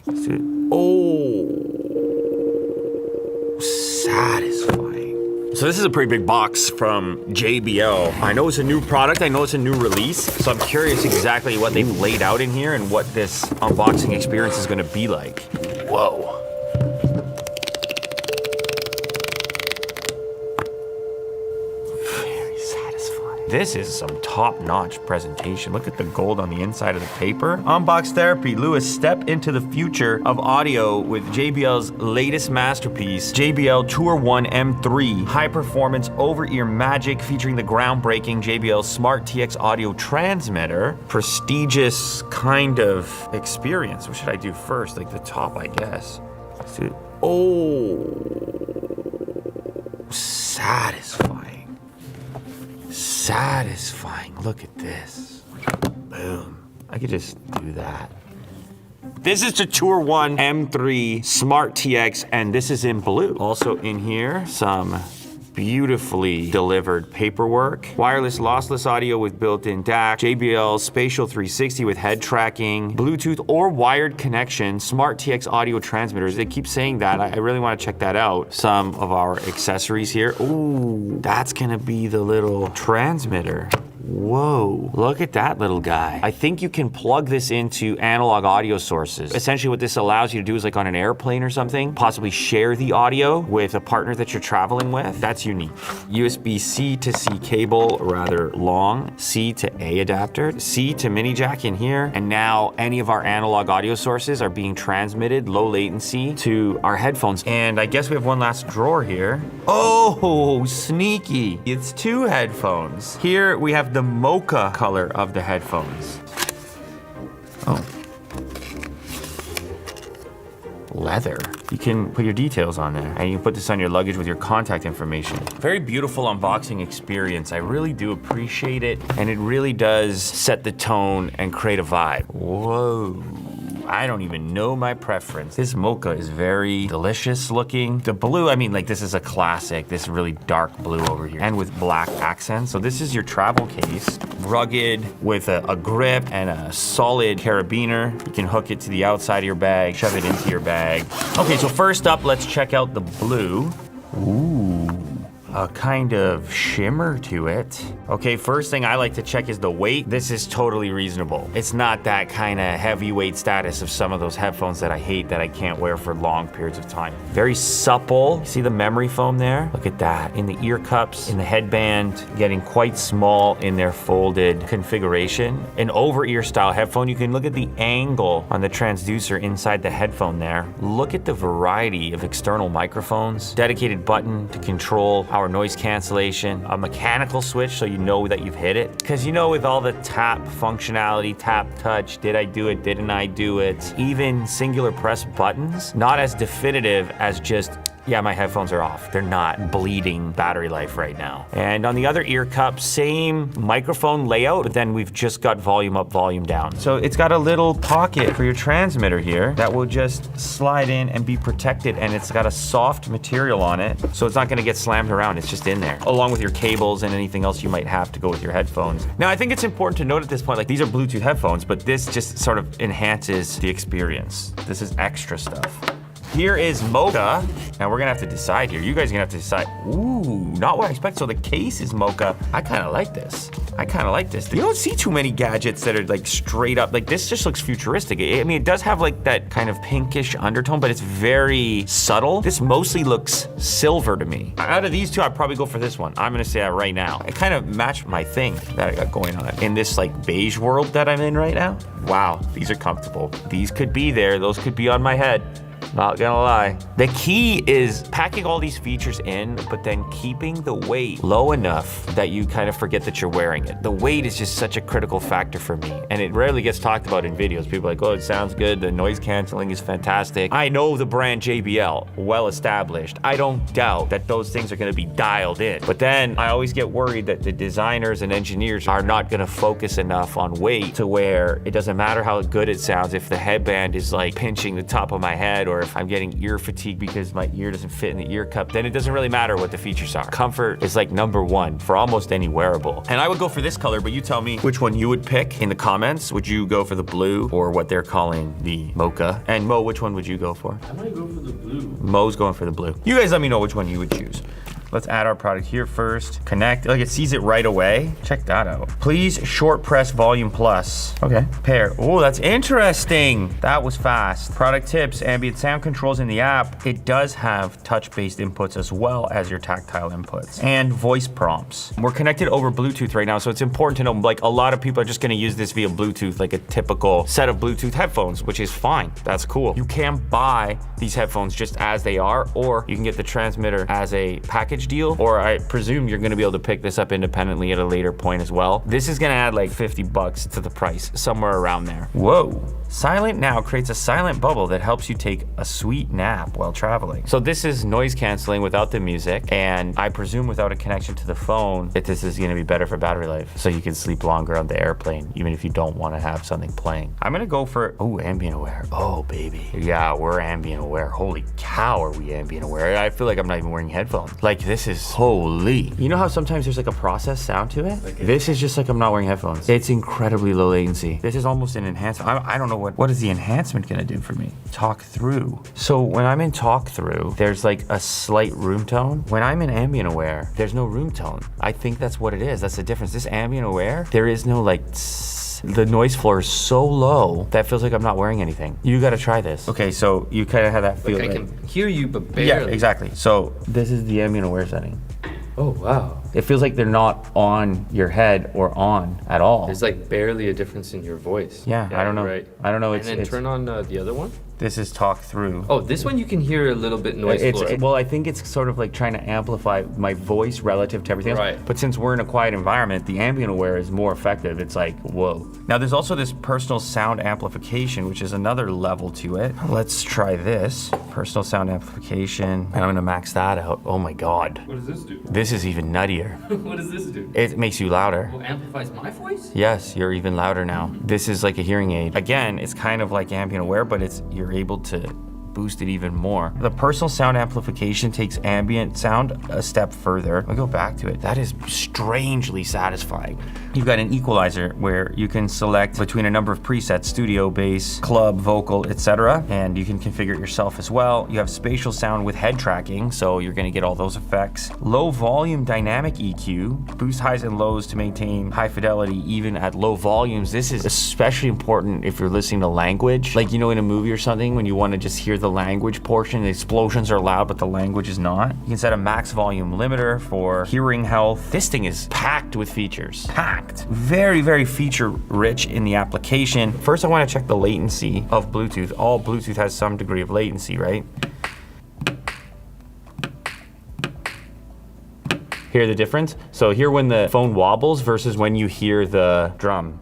Oh, satisfying. So this is a pretty big box from JBL. I know it's a new product, I know it's a new release, so I'm curious exactly what they've laid out in here and what this unboxing experience is gonna be like. Whoa. This is some top-notch presentation. Look at the gold on the inside of the paper. Unbox Therapy, Lewis, step into the future of audio with JBL's latest masterpiece, JBL Tour 1 M3, high-performance over-ear magic featuring the groundbreaking JBL Smart TX audio transmitter. Prestigious kind of experience. What should I do first? Like the top, I guess. Oh, satisfying. Satisfying. Look at this. Boom. I could just do that. This is the Tour 1 M3 Smart TX, and this is in blue. Also in here, some beautifully delivered paperwork. Wireless lossless audio with built-in DAC, JBL Spatial 360 with head tracking, Bluetooth or wired connection, Smart TX audio transmitters. They keep saying that. I really want to check that out. Some of our accessories here. Ooh, that's gonna be the little transmitter. Whoa, look at that little guy. I think you can plug this into analog audio sources. Essentially what this allows you to do is like on an airplane or something, possibly share the audio with a partner that you're traveling with. That's unique. USB-C to C cable, rather long. C to A adapter. C to mini jack in here. And now any of our analog audio sources are being transmitted low latency to our headphones. And I guess we have one last drawer here. Oh, sneaky. It's two headphones. Here we have the mocha color of the headphones. Oh. Leather. You can put your details on there, and you can put this on your luggage with your contact information. Very beautiful unboxing experience. I really do appreciate it, and it really does set the tone and create a vibe. Whoa. I don't even know my preference. This mocha is very delicious looking. The blue, I mean, like this is a classic, this really dark blue over here, and with black accents. So this is your travel case, rugged with a grip and a solid carabiner. You can hook it to the outside of your bag, shove it into your bag. Okay, so first up, let's check out the blue. Ooh. A kind of shimmer to it. Okay, first thing I like to check is the weight. This is totally reasonable. It's not that kind of heavyweight status of some of those headphones that I hate that I can't wear for long periods of time. Very supple. See the memory foam there? Look at that. In the ear cups, in the headband, getting quite small in their folded configuration. An over-ear style headphone. You can look at the angle on the transducer inside the headphone there. Look at the variety of external microphones. Dedicated button to control our noise cancellation, a mechanical switch so you know that you've hit it. Because you know, with all the tap functionality, tap touch, did I do it, didn't I do it, even singular press buttons, not as definitive as just, yeah, my headphones are off. They're not bleeding battery life right now. And on the other ear cup, same microphone layout, but then we've just got volume up, volume down. So it's got a little pocket for your transmitter here that will just slide in and be protected, and it's got a soft material on it, so it's not gonna get slammed around, it's just in there, along with your cables and anything else you might have to go with your headphones. Now, I think it's important to note at this point, like these are Bluetooth headphones, but this just sort of enhances the experience. This is extra stuff. Here is mocha. Now we're gonna have to decide here. You guys are gonna have to decide. Ooh, not what I expect. So the case is mocha. I kinda like this. I kinda like this. You don't see too many gadgets that are like straight up, like this just looks futuristic. I mean, it does have like that kind of pinkish undertone, but it's very subtle. This mostly looks silver to me. Out of these two, I'd probably go for this one. I'm gonna say that right now. It kind of matched my thing that I got going on in this like beige world that I'm in right now. Wow, these are comfortable. These could be there, those could be on my head. Not gonna lie. The key is packing all these features in, but then keeping the weight low enough that you kind of forget that you're wearing it. The weight is just such a critical factor for me, and it rarely gets talked about in videos. People are like, oh, it sounds good, the noise canceling is fantastic. I know the brand JBL, well established. I don't doubt that those things are gonna be dialed in, but then I always get worried that the designers and engineers are not gonna focus enough on weight to where it doesn't matter how good it sounds if the headband is like pinching the top of my head or or if I'm getting ear fatigue because my ear doesn't fit in the ear cup, then it doesn't really matter what the features are. Comfort is like #1 for almost any wearable. And I would go for this color, but you tell me which one you would pick in the comments. Would you go for the blue or what they're calling the mocha? And Mo, which one would you go for? I might go for the blue. Mo's going for the blue. You guys let me know which one you would choose. Let's add our product here first. Connect, like it sees it right away. Check that out. Please short press volume plus. Okay, pair. Oh, that's interesting. That was fast. Product tips, ambient sound controls in the app. It does have touch-based inputs as well as your tactile inputs and voice prompts. We're connected over Bluetooth right now, so it's important to know, like a lot of people are just gonna use this via Bluetooth, like a typical set of Bluetooth headphones, which is fine, that's cool. You can buy these headphones just as they are, or you can get the transmitter as a package deal, or I presume you're gonna be able to pick this up independently at a later point as well. This is gonna add like 50 bucks to the price, somewhere around there. Whoa. Silent Now creates a silent bubble that helps you take a sweet nap while traveling. So this is noise canceling without the music, and I presume without a connection to the phone, that this is gonna be better for battery life, so you can sleep longer on the airplane, even if you don't wanna have something playing. I'm gonna go for, oh, ambient aware. Oh, baby. Yeah, we're ambient aware. Holy cow, are we ambient aware? I feel like I'm not even wearing headphones. Like this is holy. You know how sometimes there's like a processed sound to it? Okay. This is just like I'm not wearing headphones. It's incredibly low latency. This is almost an enhancement. I don't know what is the enhancement gonna do for me? Talk through. So when I'm in talk through, there's like a slight room tone. When I'm in ambient aware, there's no room tone. I think that's what it is. That's the difference. This ambient aware, there is no like the noise floor is so low that feels like I'm not wearing anything. You gotta try this. Okay, so you kind of have that feel. Like I can hear you, but barely. Yeah, exactly. So this is the ambient aware setting. Oh, wow. It feels like they're not on your head or on at all. There's like barely a difference in your voice. Yeah, I don't know. Right. I don't know. And then turn on the other one. This is talk through. Oh, this one you can hear a little bit noise floor. Well, I think it's sort of like trying to amplify my voice relative to everything else. Right. But since we're in a quiet environment, the ambient aware is more effective. It's like, whoa. Now there's also this personal sound amplification, which is another level to it. Let's try this. Personal sound amplification. And I'm gonna max that out. Oh my God. What does this do? This is even nuttier. What does this do? It makes you louder. Well, amplifies my voice? Yes, you're even louder now. This is like a hearing aid. Again, it's kind of like ambient aware, but you're able to boost it even more. The personal sound amplification takes ambient sound a step further. I'll go back to it. That is strangely satisfying. You've got an equalizer where you can select between a number of presets, studio, bass, club, vocal, etc. And you can configure it yourself as well. You have spatial sound with head tracking, so you're gonna get all those effects. Low volume dynamic EQ, boost highs and lows to maintain high fidelity even at low volumes. This is especially important if you're listening to language. Like, you know, in a movie or something, when you wanna just hear the language portion, the explosions are loud, but the language is not. You can set a max volume limiter for hearing health. This thing is packed with features. Packed. Very, very feature rich in the application. First, I want to check the latency of Bluetooth. All Bluetooth has some degree of latency, right? Hear the difference? So hear when the phone wobbles versus when you hear the drum.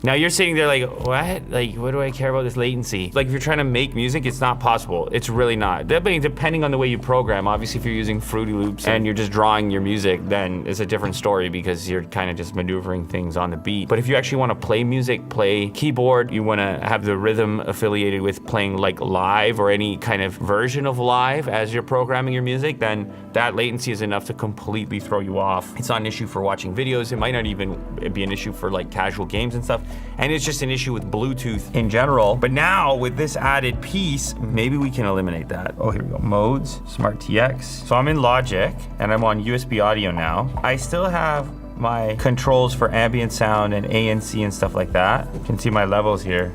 Now you're sitting there like, what? Like, what do I care about this latency? Like, if you're trying to make music, it's not possible. It's really not. Depending on the way you program, obviously if you're using Fruity Loops and you're just drawing your music, then it's a different story because you're kind of just maneuvering things on the beat. But if you actually want to play music, play keyboard, you want to have the rhythm affiliated with playing like live or any kind of version of live as you're programming your music, then that latency is enough to completely throw you off. It's not an issue for watching videos. It might not even be an issue for like casual games and stuff. And it's just an issue with Bluetooth in general. But now with this added piece, maybe we can eliminate that. Oh, here we go. Modes, Smart TX. So I'm in Logic and I'm on USB audio now. I still have my controls for ambient sound and ANC and stuff like that. You can see my levels here.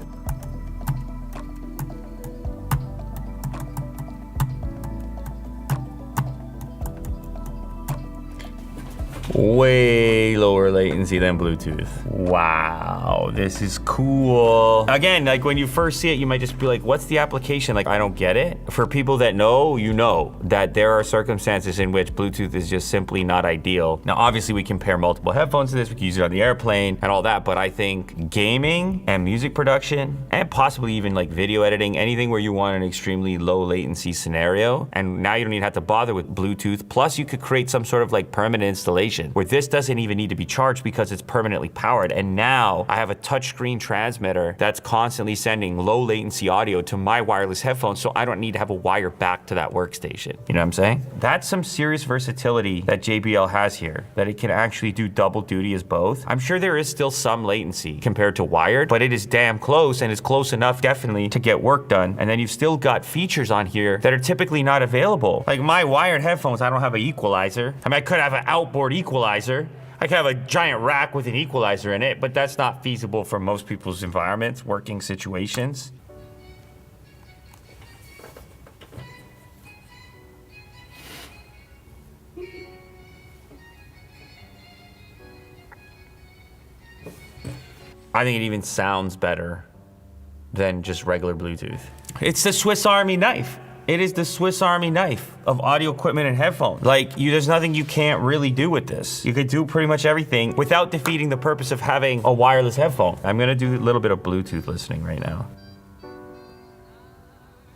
Way lower latency than Bluetooth. Wow, this is cool. Again, like when you first see it, you might just be like, what's the application? Like, I don't get it. For people that know, you know that there are circumstances in which Bluetooth is just simply not ideal. Now, obviously we can pair multiple headphones to this, we can use it on the airplane and all that, but I think gaming and music production and possibly even like video editing, anything where you want an extremely low latency scenario, and now you don't even have to bother with Bluetooth. Plus you could create some sort of like permanent installation situation where this doesn't even need to be charged because it's permanently powered. And now I have a touchscreen transmitter that's constantly sending low latency audio to my wireless headphones, so I don't need to have a wire back to that workstation. You know what I'm saying? That's some serious versatility that JBL has here, that it can actually do double duty as both. I'm sure there is still some latency compared to wired, but it is damn close, and it's close enough definitely to get work done. And then you've still got features on here that are typically not available. Like my wired headphones, I don't have an equalizer. I mean, I could have an outboard equalizer. I could have a giant rack with an equalizer in it, but that's not feasible for most people's environments, working situations. I think it even sounds better than just regular Bluetooth. It's the Swiss Army knife. It is the Swiss Army knife of audio equipment and headphones. Like, there's nothing you can't really do with this. You could do pretty much everything without defeating the purpose of having a wireless headphone. I'm gonna do a little bit of Bluetooth listening right now.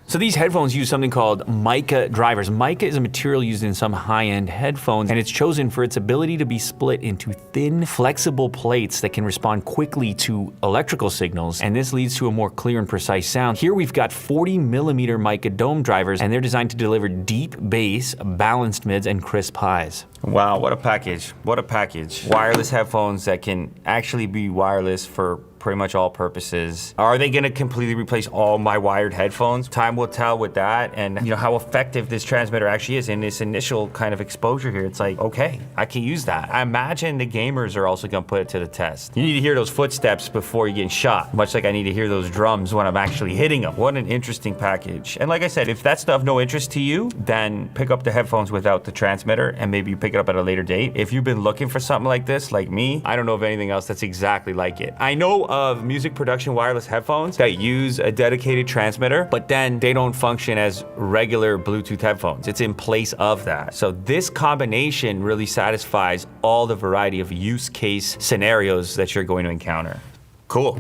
So these headphones use something called mica drivers. Mica is a material used in some high-end headphones, and it's chosen for its ability to be split into thin, flexible plates that can respond quickly to electrical signals, and this leads to a more clear and precise sound. Here we've got 40mm mica dome drivers, and they're designed to deliver deep bass, balanced mids, and crisp highs. Wow, what a package. What a package. Wireless headphones that can actually be wireless for pretty much all purposes. Are they gonna completely replace all my wired headphones? Time will tell with that, and you know how effective this transmitter actually is in this initial kind of exposure here. It's like, okay, I can use that. I imagine the gamers are also gonna put it to the test. You need to hear those footsteps before you get shot, much like I need to hear those drums when I'm actually hitting them. What an interesting package. And like I said, if that's of no interest to you, then pick up the headphones without the transmitter, and maybe you pick it up at a later date. If you've been looking for something like this, like me, I don't know of anything else that's exactly like it. I know of music production wireless headphones that use a dedicated transmitter, but then they don't function as regular Bluetooth headphones. It's in place of that. So this combination really satisfies all the variety of use case scenarios that you're going to encounter. Cool.